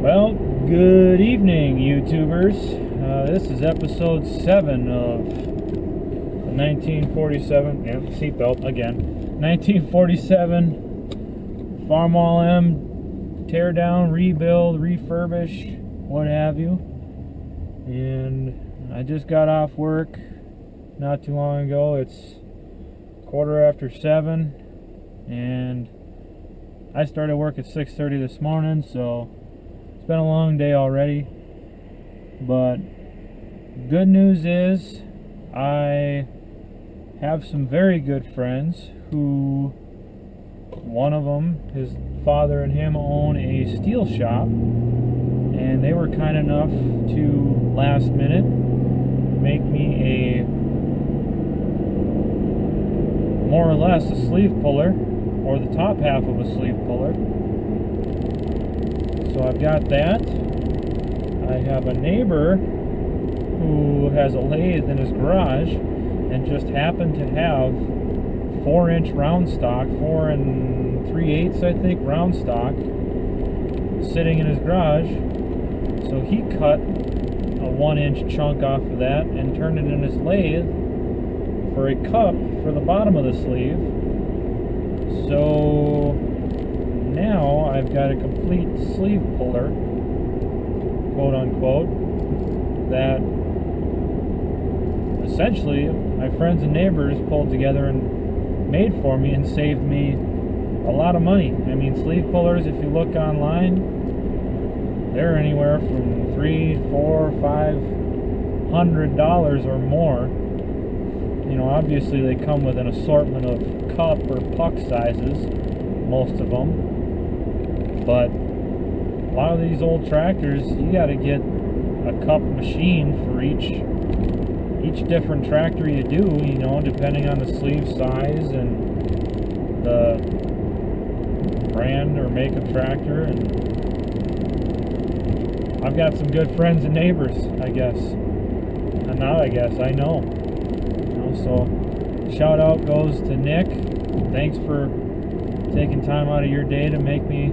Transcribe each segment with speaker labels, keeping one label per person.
Speaker 1: Well, good evening, YouTubers. This is episode 7 of the 1947, yeah, seatbelt again, 1947 Farmall M tear down, rebuild, refurbish, what have you. And I just got off work not too long ago. It's 7:15, and I started work at 6:30 this morning, so it's been a long day already. But good news is I have some very good friends who, one of them, his father and him own a steel shop, and they were kind enough to last minute make me a more or less a sleeve puller, or the top half of a sleeve puller. So I've got that. I have a neighbor who has a lathe in his garage and just happened to have 4-inch round stock, 4 3/8 I think round stock, sitting in his garage. So he cut a 1-inch chunk off of that and turned it in his lathe for a cup for the bottom of the sleeve. So now I've got a complete sleeve puller, quote unquote, that essentially my friends and neighbors pulled together and made for me and saved me a lot of money. I mean, sleeve pullers, if you look online, they're anywhere from $300, $400, $500 or more. You know, obviously they come with an assortment of cup or puck sizes, most of them. But a lot of these old tractors, you got to get a cup machine for each different tractor you do, you know, depending on the sleeve size and the brand or make of tractor. And I've got some good friends and neighbors, I guess. And not I guess, I know. You know, so shout out goes to Nick. Thanks for taking time out of your day to make me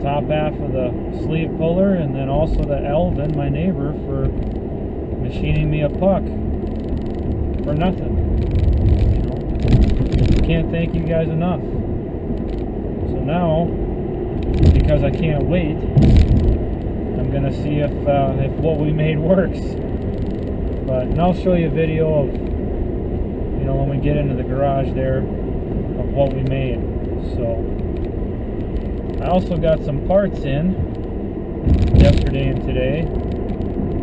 Speaker 1: top half of the sleeve puller, and then also to Elvin, my neighbor, for machining me a puck for nothing. You know, can't thank you guys enough. So now, because I can't wait, I'm gonna see if what we made works. And I'll show you a video of, you know, when we get into the garage there, of what we made. So I also got some parts in yesterday and today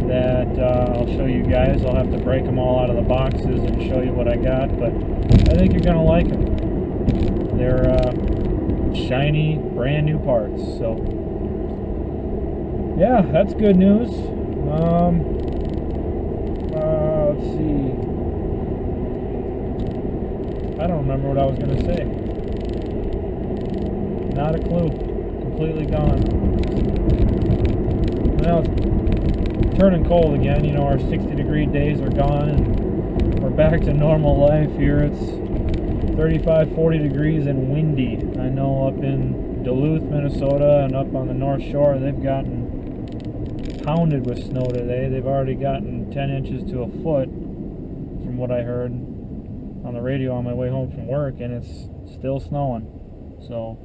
Speaker 1: that I'll show you guys. I'll have to break them all out of the boxes and show you what I got, but I think you're gonna like them. They're shiny, brand new parts. So yeah, that's good news. Let's see. I don't remember what I was gonna say. Not a clue. Completely gone. Now it's turning cold again. You know, our 60-degree days are gone and we're back to normal life here. It's 35, 40 degrees and windy. I know up in Duluth, Minnesota, and up on the North Shore, they've gotten pounded with snow today. They've already gotten 10 inches to a foot, from what I heard on the radio on my way home from work, and it's still snowing. So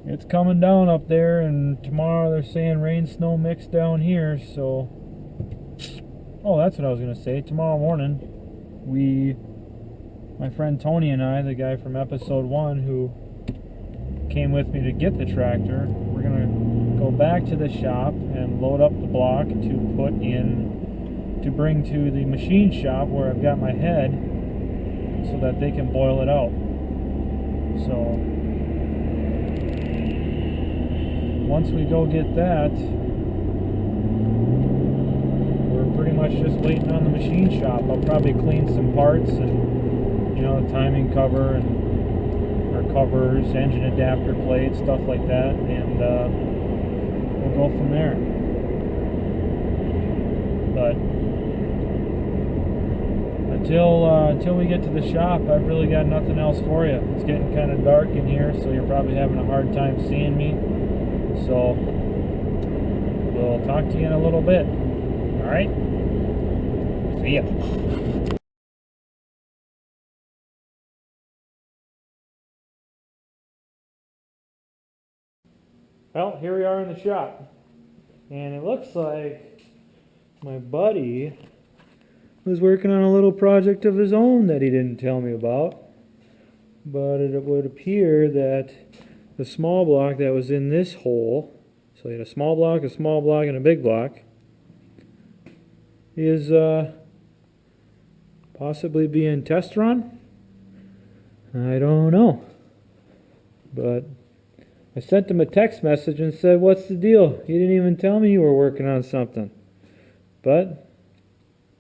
Speaker 1: it's coming down up there, and tomorrow they're saying rain, snow mixed down here. So, oh, that's what I was going to say. Tomorrow morning, my friend Tony and I, the guy from episode 1 who came with me to get the tractor, we're going to go back to the shop and load up the block to bring to the machine shop where I've got my head, so that they can boil it out. So once we go get that, we're pretty much just waiting on the machine shop. I'll probably clean some parts and, you know, the timing cover and our covers, engine adapter plates, stuff like that, and we'll go from there. But until we get to the shop, I've really got nothing else for you. It's getting kind of dark in here, so you're probably having a hard time seeing me. So we'll talk to you in a little bit. All right? See ya. Well, here we are in the shop. And it looks like my buddy was working on a little project of his own that he didn't tell me about. But it would appear that the small block that was in this hole, so he had a small block, and a big block, is possibly being test run? I don't know. But I sent him a text message and said, "What's the deal? You didn't even tell me you were working on something." But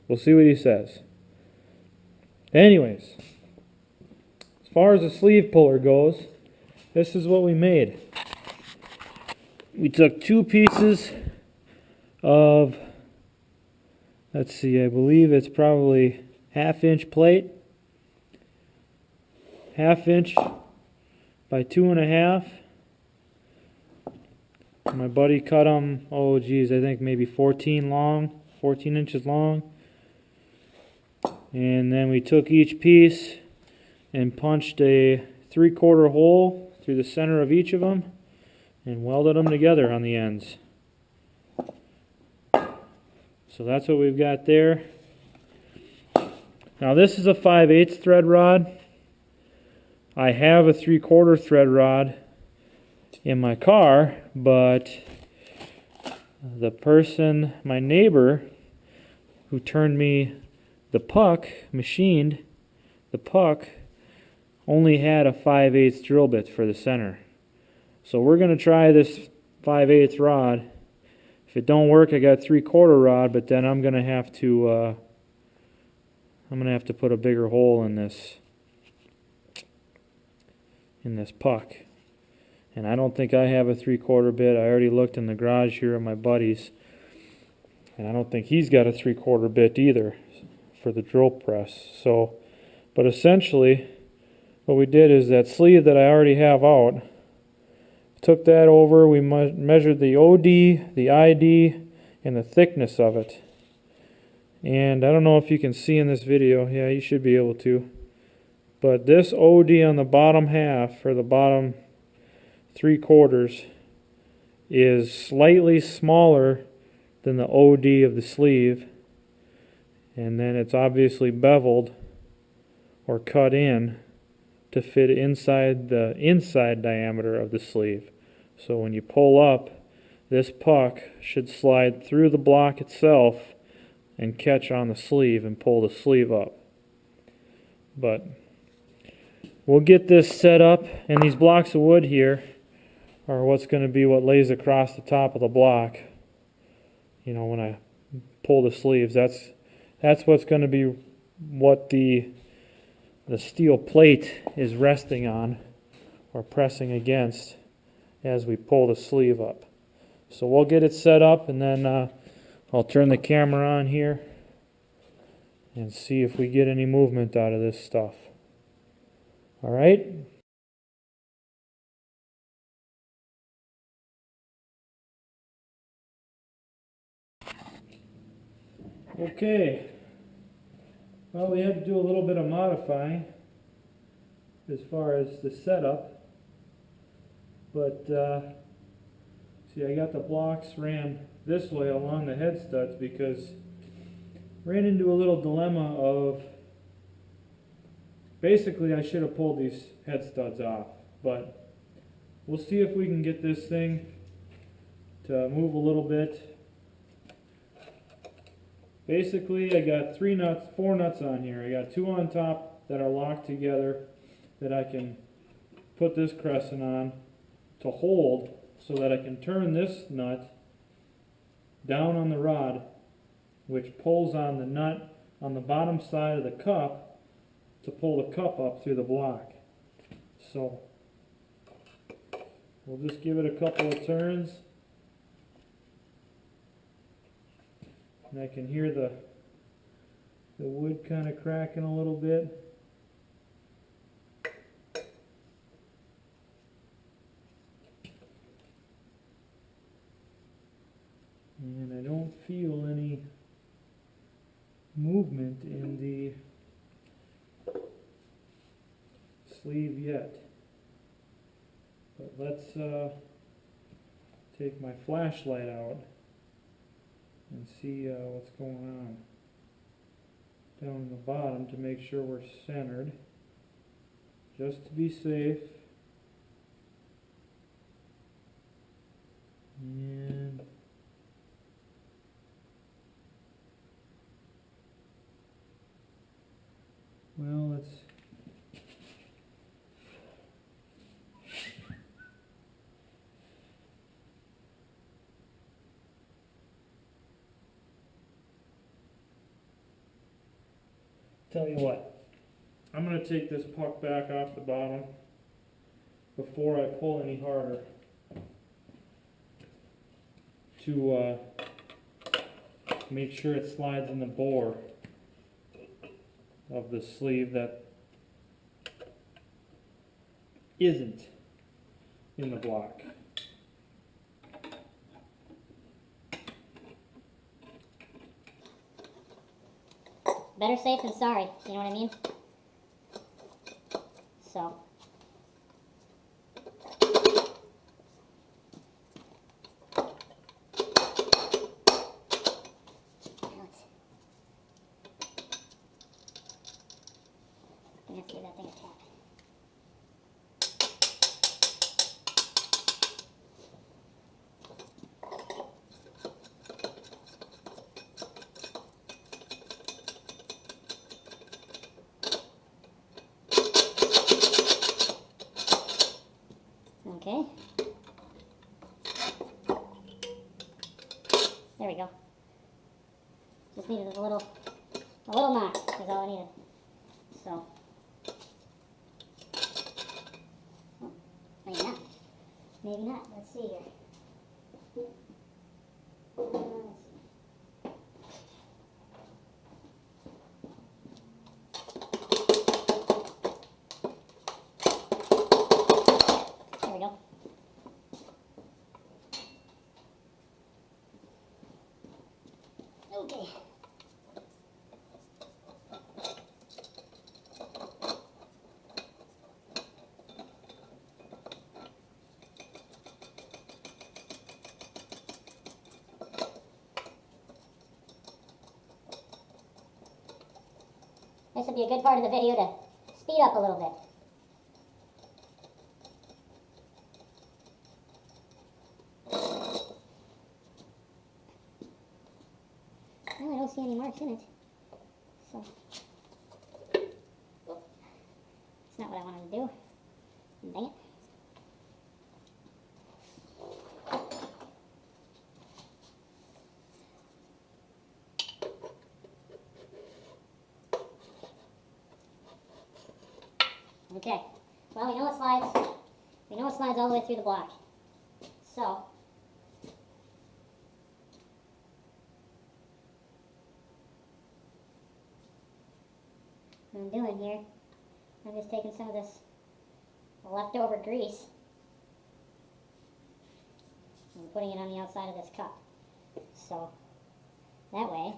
Speaker 1: we'll see what he says. Anyways, as far as the sleeve puller goes, this is what we made. We took 2 pieces of, let's see, I believe it's probably 1/2 inch plate, 1/2 inch by 2.5. My buddy cut them, oh geez, I think maybe 14 inches long. And then we took each piece and punched a 3/4 hole through the center of each of them and welded them together on the ends. So that's what we've got there. Now this is a 5/8 thread rod. I have a 3/4 thread rod in my car, but the person, my neighbor, who turned me the puck, machined the puck, only had a 5/8 drill bit for the center. So we're going to try this 5/8 rod. If it don't work, I got 3/4 rod, but then I'm going to have to put a bigger hole in this puck. And I don't think I have a 3/4 bit. I already looked in the garage here at my buddy's, and I don't think he's got a 3/4 bit either for the drill press. So, but essentially, what we did is that sleeve that I already have out, took that over, we measured the OD, the ID, and the thickness of it. And I don't know if you can see in this video, yeah, you should be able to, but this OD on the bottom half, or the bottom 3/4, is slightly smaller than the OD of the sleeve, and then it's obviously beveled or cut in to fit inside the inside diameter of the sleeve. So when you pull up, this puck should slide through the block itself and catch on the sleeve and pull the sleeve up. But we'll get this set up, and these blocks of wood here are what's going to be what lays across the top of the block. You know, when I pull the sleeves, that's what's going to be what the steel plate is resting on or pressing against as we pull the sleeve up. So we'll get it set up, and then I'll turn the camera on here and see if we get any movement out of this stuff. All right? Okay. Well, we had to do a little bit of modifying as far as the setup, but see, I got the blocks ran this way along the head studs because ran into a little dilemma of basically I should have pulled these head studs off, but we'll see if we can get this thing to move a little bit. Basically, I got 4 nuts on here. I got 2 on top that are locked together that I can put this crescent on to hold so that I can turn this nut down on the rod, which pulls on the nut on the bottom side of the cup to pull the cup up through the block. So we'll just give it a couple of turns. And I can hear the wood kind of cracking a little bit. And I don't feel any movement in the sleeve yet. But let's take my flashlight out and see what's going on down in the bottom to make sure we're centered, just to be safe. And well, let's tell you what, I'm going to take this puck back off the bottom before I pull any harder to make sure it slides in the bore of the sleeve that isn't in the block.
Speaker 2: Better safe than sorry, you know what I mean? So. I'm gonna have to give that thing a tap. Okay. There we go. Just needed a little knock is all I needed. So. Oh, maybe not. Maybe not. Let's see here. Let's see. There we go. Okay. This would be a good part of the video to speed up a little bit. Well, I don't see any marks in it, so it's not what I wanted to do. Dang it. Okay, well, we know it slides. We know it slides all the way through the block. So, what I'm doing here, I'm just taking some of this leftover grease and putting it on the outside of this cup. So, that way,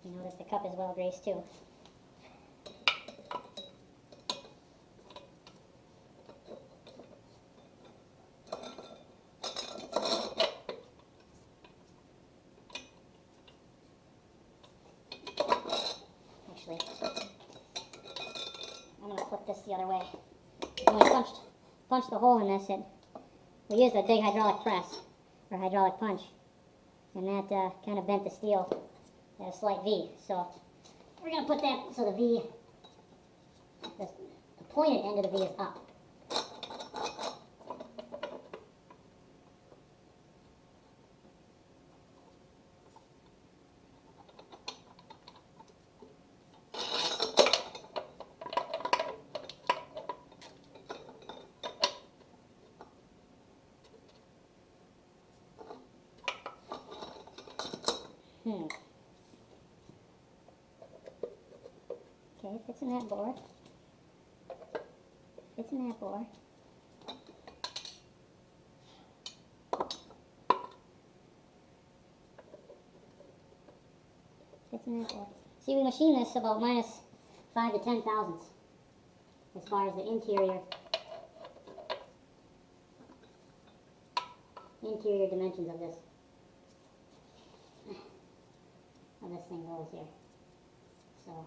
Speaker 2: you know that the cup is well greased too. Actually, I'm going to flip this the other way. When we punched the hole in this, we used a big hydraulic press, or hydraulic punch, and that kind of bent the steel at a slight V. So we're going to put that so the V, the pointed end of the V is up. Okay, fits in that bore. Fits in that bore. 15 See, we machine this about minus 5 to 10 thousandths as far as the interior dimensions of this thing goes here. So,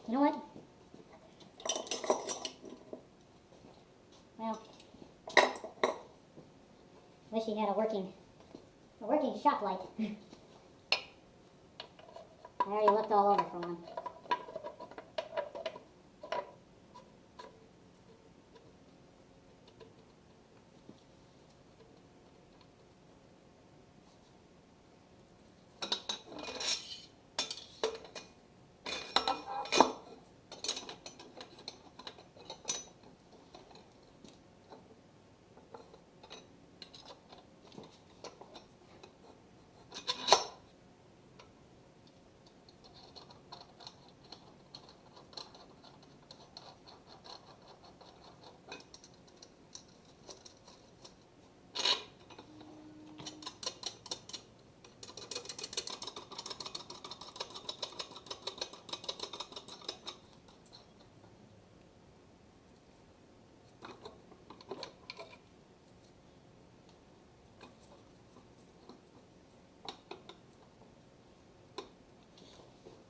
Speaker 2: you know what? Well, wish he had a working shop light. I already looked all over for one.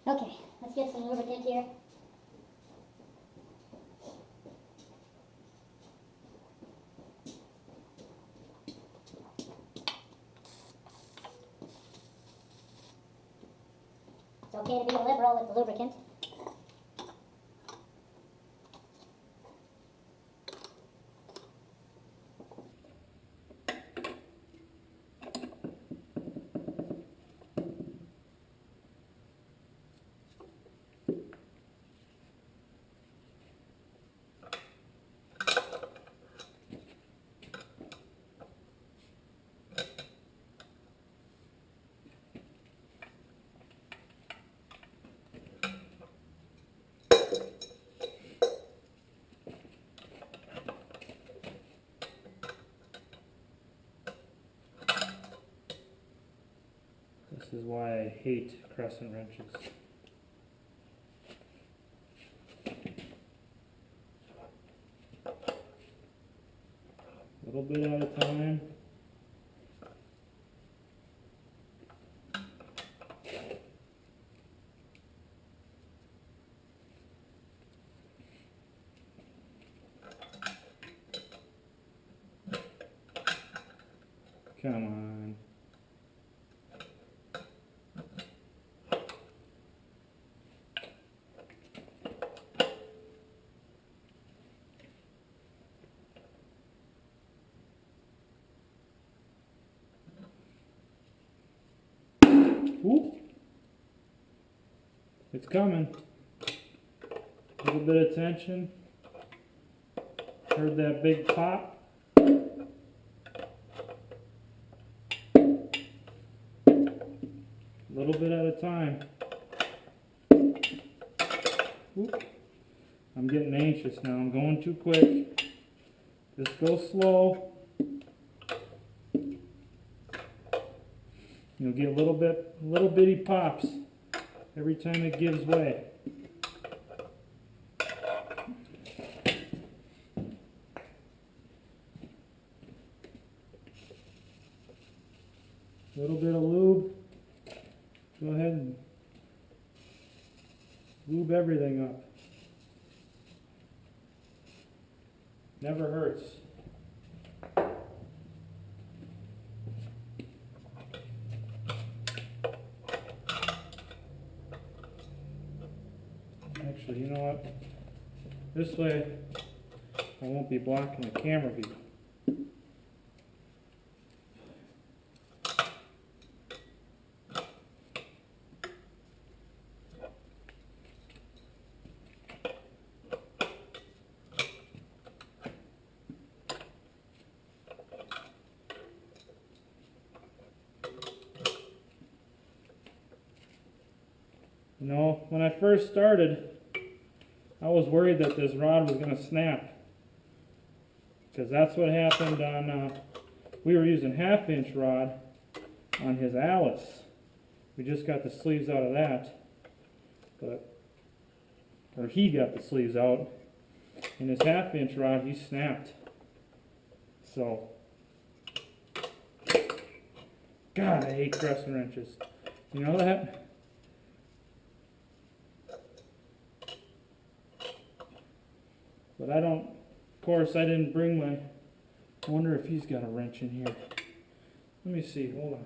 Speaker 2: Okay, let's get some lubricant here. It's okay to be liberal with the lubricant.
Speaker 1: This is why I hate crescent wrenches. A little bit at a time. Come on. Ooh. It's coming. A little bit of tension. Heard that big pop. A little bit at a time. Ooh. I'm getting anxious now. I'm going too quick. Just go slow. You'll get little bitty pops every time it gives way. Little bit of lube. Go ahead and lube everything up. Never hurts. Actually, you know what? This way I won't be blocking the camera view. You know, when I first started, I was worried that this rod was going to snap. Because that's what happened on, we were using 1/2 inch rod, on his Alice. We just got the sleeves out of that, or he got the sleeves out, and his 1/2-inch rod he snapped. So, God, I hate crescent wrenches. You know that? But I don't, of course I didn't bring my, I wonder if he's got a wrench in here. Let me see, hold on.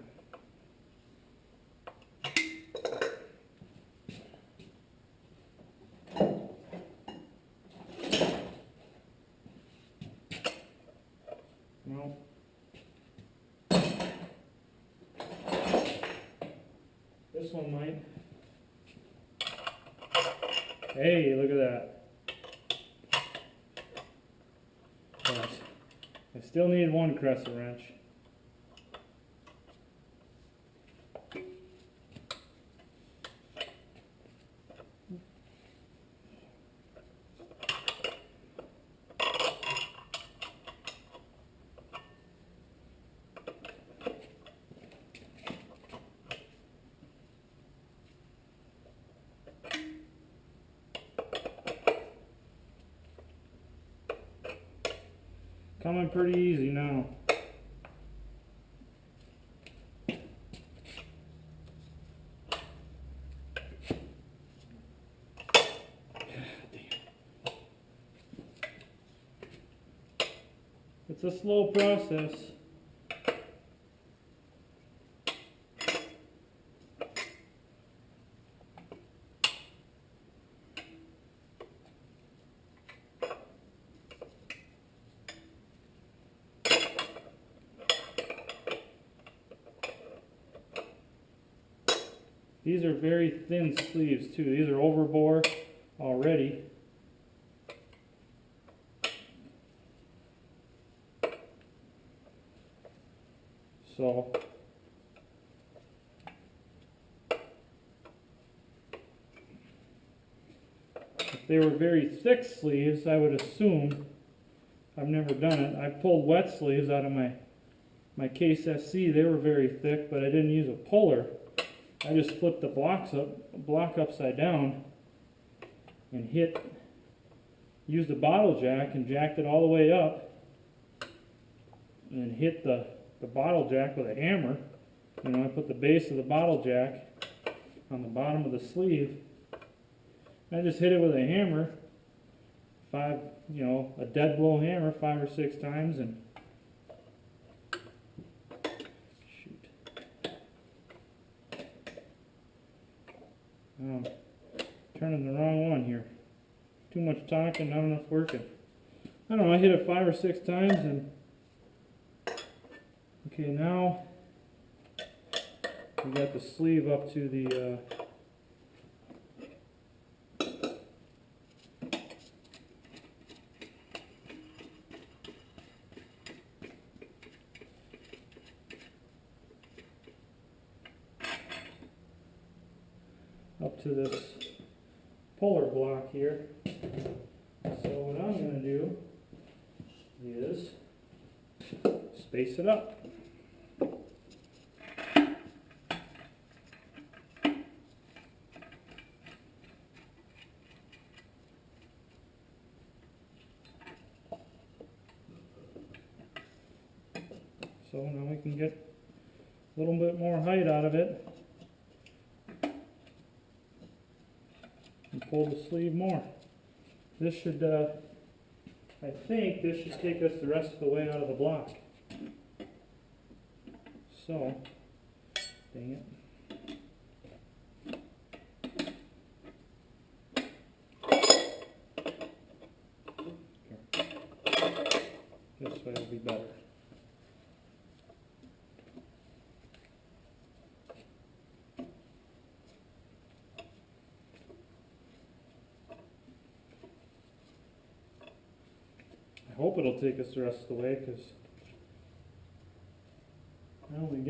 Speaker 1: No. This one might. Hey, look at that. But I still need one crescent wrench. Coming pretty easy now. It's a slow process. These are very thin sleeves too. These are overbore already. So if they were very thick sleeves, I would assume, I've never done it, I pulled wet sleeves out of my Case SC. They were very thick, but I didn't use a puller. I just flipped the block upside down and used the bottle jack and jacked it all the way up and hit the bottle jack with a hammer. You know, I put the base of the bottle jack on the bottom of the sleeve. I just hit it with a hammer, a dead blow hammer 5 or 6 times, and I'm turning the wrong one here. Too much talking, not enough working. I don't know, I hit it 5 or 6 times and okay, now we got the sleeve up to the up to this puller block here. So what I'm going to do is space it up. So now we can get a little bit more height out of it and pull the sleeve more. This should, I think this should take us the rest of the way out of the block. So, dang it. Here. This way will be better. I hope it'll take us the rest of the way, because we only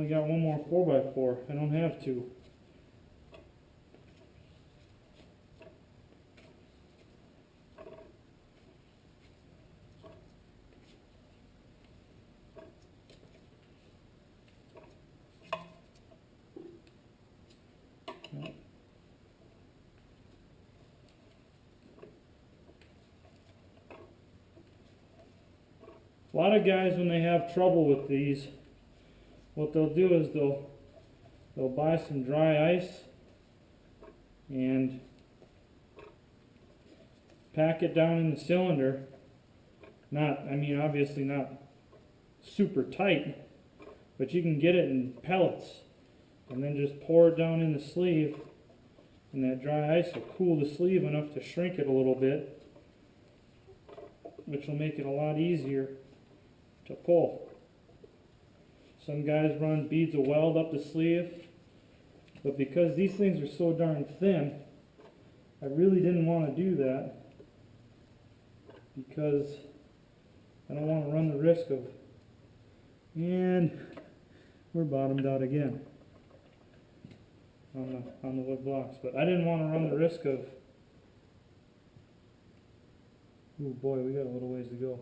Speaker 1: got one more 4x4. I don't have two. A lot of guys, when they have trouble with these, what they'll do is they'll buy some dry ice and pack it down in the cylinder. Obviously not super tight, but you can get it in pellets and then just pour it down in the sleeve, and that dry ice will cool the sleeve enough to shrink it a little bit, which will make it a lot easier to pull. Some guys run beads of weld up the sleeve, but because these things are so darn thin, I really didn't want to do that, because I don't want to run the risk of, and we're bottomed out again on the wood blocks, but I didn't want to run the risk of, oh boy, we got a little ways to go,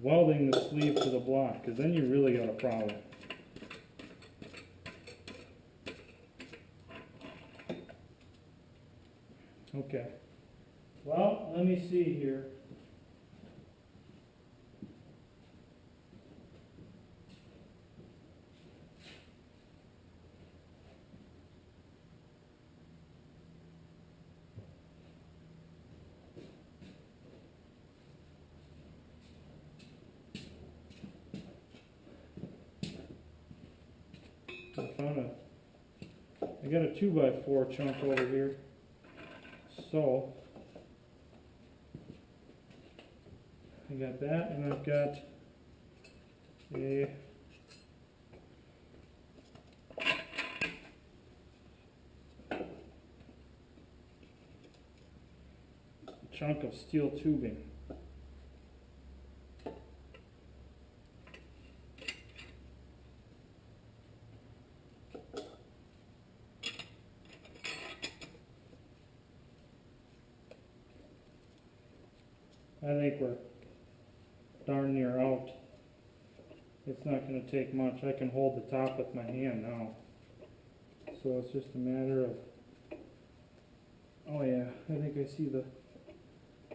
Speaker 1: welding the sleeve to the block, because then you really got a problem. Okay, well, let me see here. I got a 2x4 chunk over here, so I got that, and I've got a chunk of steel tubing. I think we're darn near out. It's not going to take much. I can hold the top with my hand now. So it's just a matter of, oh yeah, I think I see the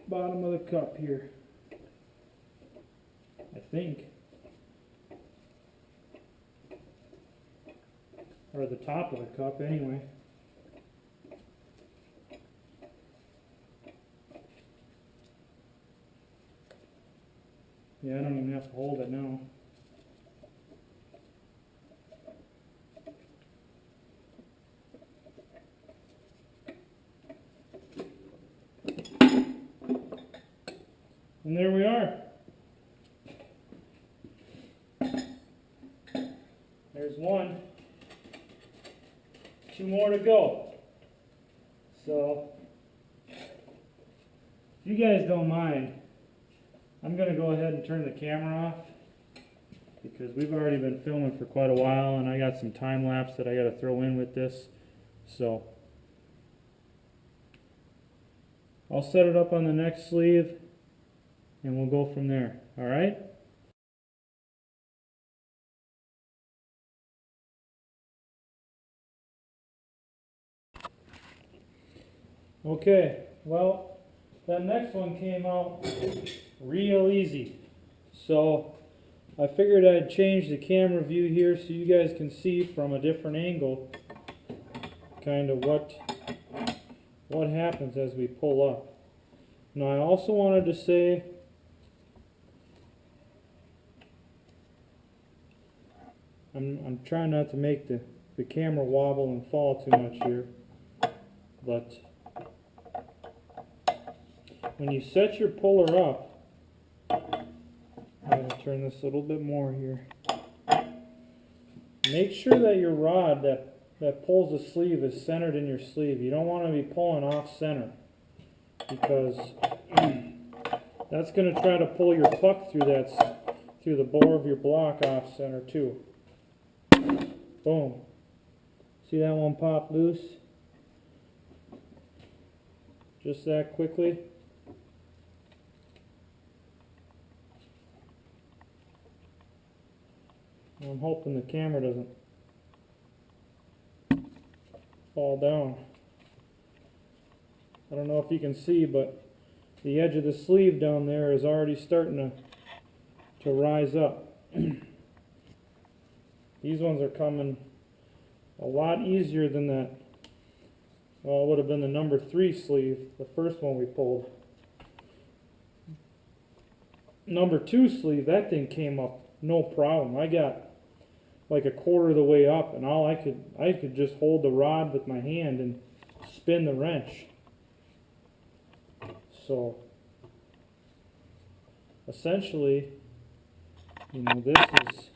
Speaker 1: bottom of the cup here. I think. Or the top of the cup anyway. Yeah, I don't even have to hold it now. And there we are. There's one. 2 more to go. So, if you guys don't mind, I'm going to go ahead and turn the camera off, because we've already been filming for quite a while, and I got some time lapse that I got to throw in with this. So I'll set it up on the next sleeve and we'll go from there. All right? Okay, well, that next one came out real easy. So I figured I'd change the camera view here so you guys can see from a different angle kind of what happens as we pull up. Now I also wanted to say I'm trying not to make the camera wobble and fall too much here, but when you set your puller up, I'm going to turn this a little bit more here. Make sure that your rod that pulls the sleeve is centered in your sleeve. You don't want to be pulling off center, because that's going to try to pull your puck through the bore of your block off center too. Boom. See that one pop loose? Just that quickly. I'm hoping the camera doesn't fall down. I don't know if you can see, but the edge of the sleeve down there is already starting to rise up. These ones are coming a lot easier than that. Well, it would have been the number 3 sleeve, the first one we pulled. Number 2 sleeve, that thing came up no problem. I got like a quarter of the way up, and I could just hold the rod with my hand and spin the wrench. So essentially, you know, this is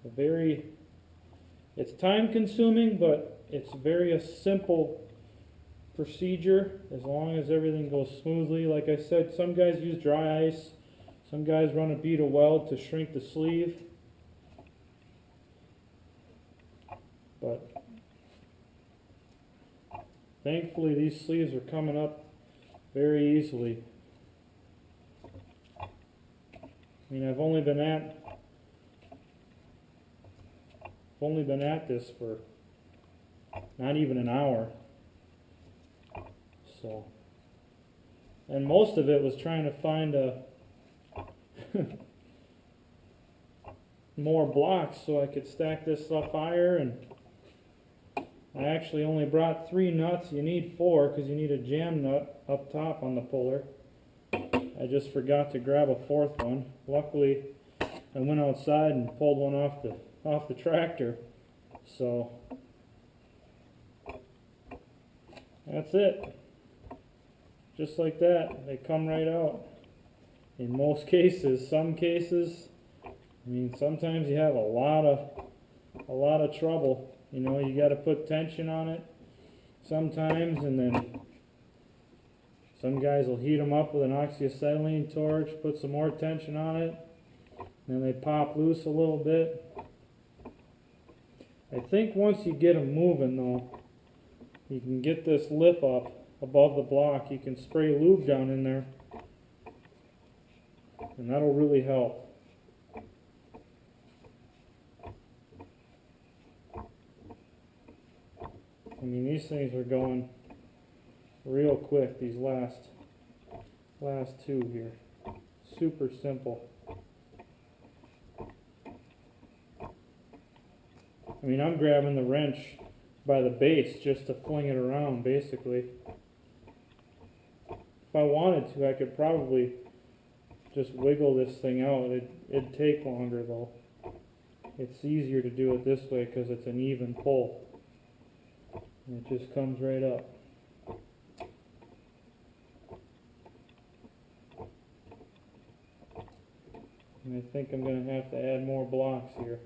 Speaker 1: a very, it's time consuming, but it's a simple procedure as long as everything goes smoothly. Like I said, some guys use dry ice, some guys run a bead of weld to shrink the sleeve, but thankfully these sleeves are coming up very easily. I mean, I've only been at this for not even an hour. So, and most of it was trying to find more blocks so I could stack this stuff higher. And I actually only brought 3 nuts. You need 4 because you need a jam nut up top on the puller. I just forgot to grab a 4th one. Luckily, I went outside and pulled one off the tractor. So that's it. Just like that, they come right out. In most cases, some cases, I mean, sometimes you have a lot of trouble. You know, you got to put tension on it sometimes, and then some guys will heat them up with an oxyacetylene torch, put some more tension on it, and then they pop loose a little bit. I think once you get them moving, though, you can get this lip up above the block. You can spray lube down in there, and that'll really help. I mean, these things are going real quick, these last 2 here. Super simple. I mean, I'm grabbing the wrench by the base just to fling it around, basically. If I wanted to, I could probably just wiggle this thing out. It'd take longer, though. It's easier to do it this way because it's an even pull. And it just comes right up. And I think I'm going to have to add more blocks here.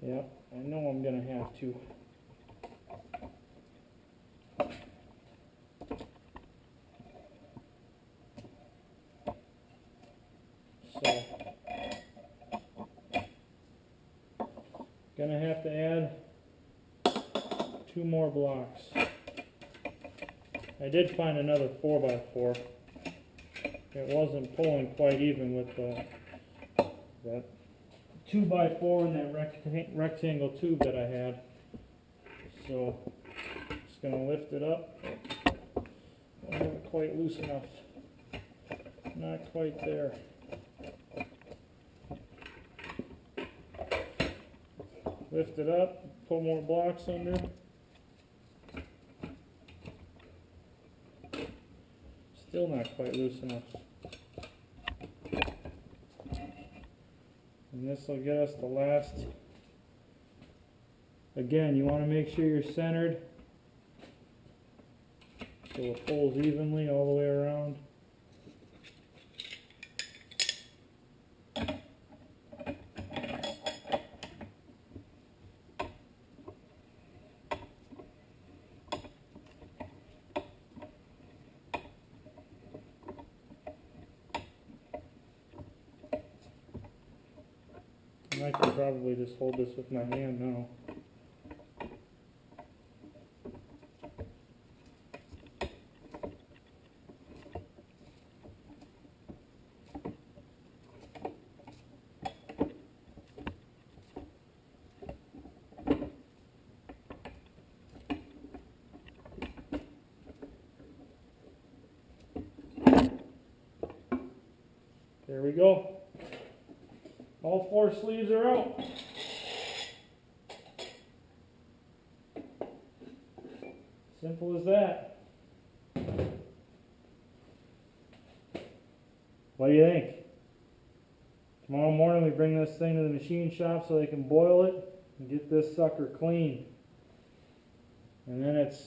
Speaker 1: Yep, I know I'm going to have to. So, gonna have to add 2 more blocks. I did find another 4x4. It wasn't pulling quite even with that 2x4 and that rectangle tube that I had. So, just gonna lift it up. I don't have it quite loose enough. Not quite there. Lift it up, put more blocks under. Still not quite loose enough. And this will get us the last. Again, you want to make sure you're centered so it pulls evenly all the way around. I can probably just hold this with my hand now. There we go. All 4 sleeves are out. Simple as that. What do you think? Tomorrow morning we bring this thing to the machine shop so they can boil it and get this sucker clean. And then it's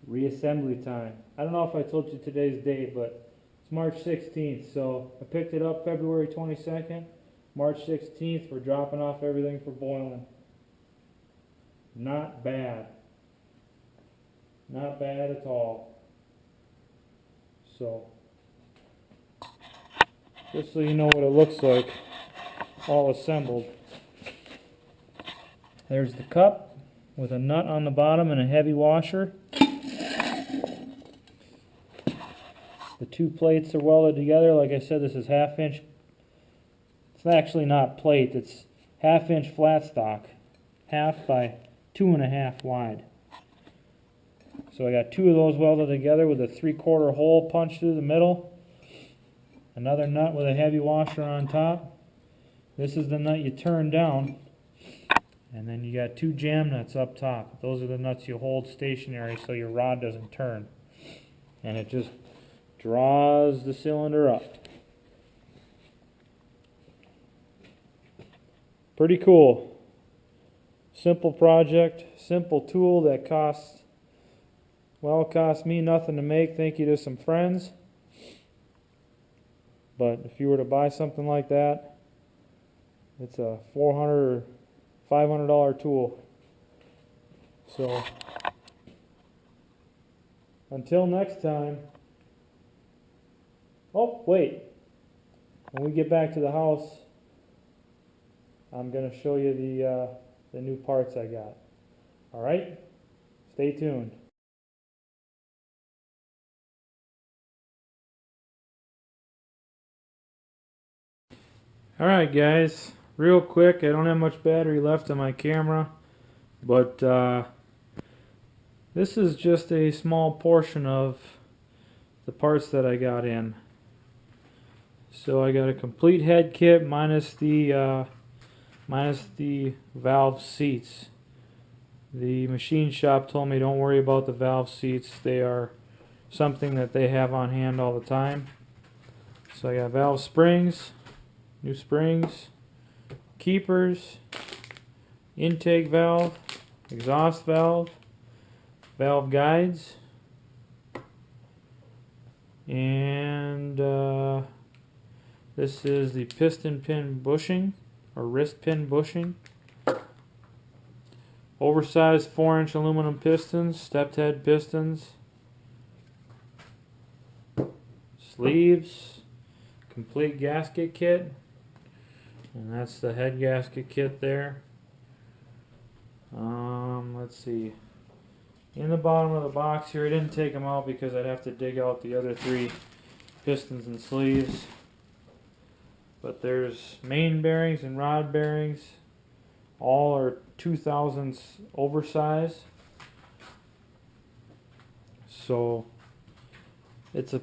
Speaker 1: reassembly time. I don't know if I told you today's date, but it's March 16th. So I picked it up February 22nd. March 16th, we're dropping off everything for boiling. Not bad. Not bad at all. So, just so you know what it looks like, all assembled. There's the cup with a nut on the bottom and a heavy washer. The 2 plates are welded together. Like I said, this is 1/2 inch. It's actually not plate, it's 1/2 inch flat stock. 1/2 by 2.5 wide. So I got 2 of those welded together with a 3/4 hole punched through the middle. Another nut with a heavy washer on top. This is the nut you turn down. And then you got 2 jam nuts up top. Those are the nuts you hold stationary so your rod doesn't turn. And it just draws the cylinder up. Pretty cool. Simple project, simple tool that cost me nothing to make. Thank you to some friends. But if you were to buy something like that, it's a $400 or $500 tool. So until next time. Oh, wait. When we get back to the house, I'm going to show you the new parts I got. All right? Stay tuned. Alright guys, real quick, I don't have much battery left on my camera, but this is just a small portion of the parts that I got in. So I got a complete head kit minus the valve seats. The machine shop told me don't worry about the valve seats, they are something that they have on hand all the time. So I got valve springs, new springs, keepers, intake valve, exhaust valve, valve guides, and this is the piston pin bushing or wrist pin bushing. Oversized 4-inch aluminum pistons, stepped head pistons, sleeves, complete gasket kit. And that's the head gasket kit there. Let's see. In the bottom of the box here, I didn't take them out because I'd have to dig out the other 3 pistons and sleeves. But there's main bearings and rod bearings. All are 2000s oversize. So it's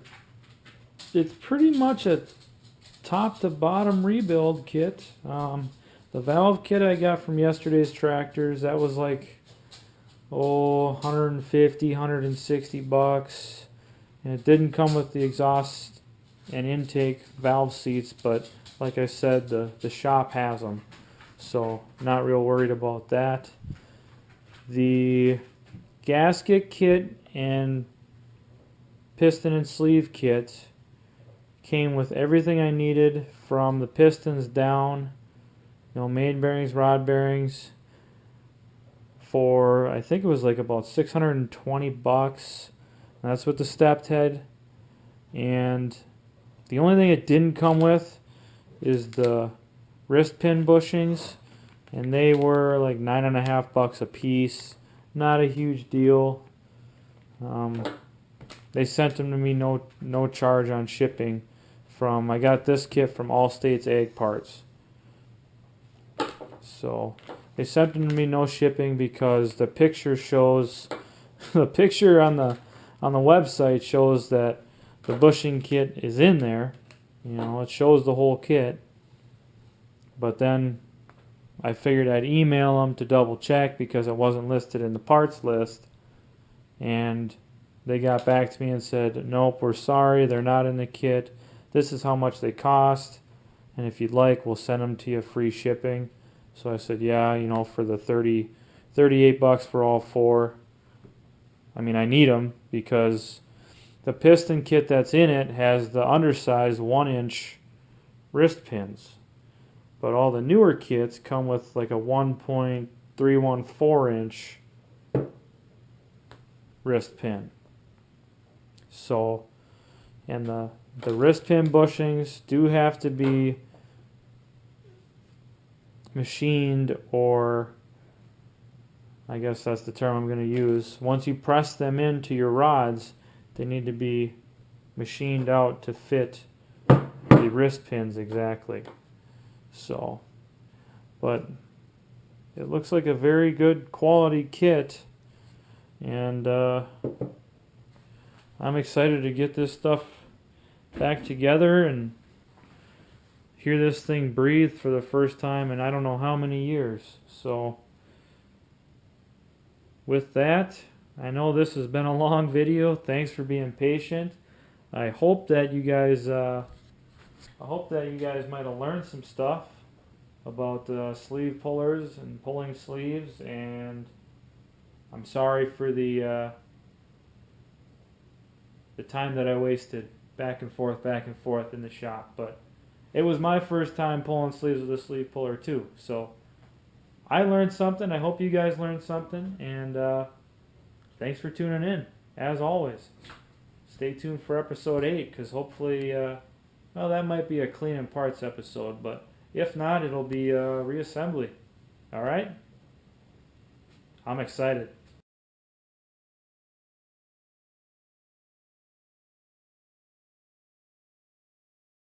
Speaker 1: pretty much a top to bottom rebuild kit. The valve kit I got from yesterday's tractors, that was like 150, 160 bucks, and it didn't come with the exhaust and intake valve seats, but like I said, the shop has them, so not real worried about that. The gasket kit and piston and sleeve kit came with everything I needed from the pistons down, main bearings, rod bearings, for I think it was like about 620 bucks. That's with the stepped head. And the only thing it didn't come with is the wrist pin bushings, and they were like 9.5 bucks a piece. Not a huge deal. They sent them to me no charge on shipping. I got this kit from All States Ag Parts. So they sent them to me no shipping because the picture shows the picture on the website shows that the bushing kit is in there, You know, it shows the whole kit. But then I figured I'd email them to double check because it wasn't listed in the parts list. And they got back to me and said, nope, we're sorry, they're not in the kit. This is how much they cost. And if you'd like, we'll send them to you free shipping. So I said, yeah, you know, for the 38 bucks for all four. I mean, I need them because the piston kit that's in it has the undersized 1-inch wrist pins. But all the newer kits come with like a 1.314-inch wrist pin. So, and the wrist pin bushings do have to be machined, or I guess that's the term I'm going to use. Once you press them into your rods, they need to be machined out to fit the wrist pins exactly. So, but it looks like a very good quality kit, and I'm excited to get this stuff back together and hear this thing breathe for the first time in I don't know how many years. So with that, I know this has been a long video. Thanks for being patient. I hope that you guys might have learned some stuff about sleeve pullers and pulling sleeves, and I'm sorry for the time that I wasted back and forth in the shop, but it was my first time pulling sleeves with a sleeve puller too, so I learned something. I hope you guys learned something, and thanks for tuning in. As always, stay tuned for episode 8, because hopefully, well, that might be a cleaning parts episode, but if not, it'll be reassembly. Alright? I'm excited.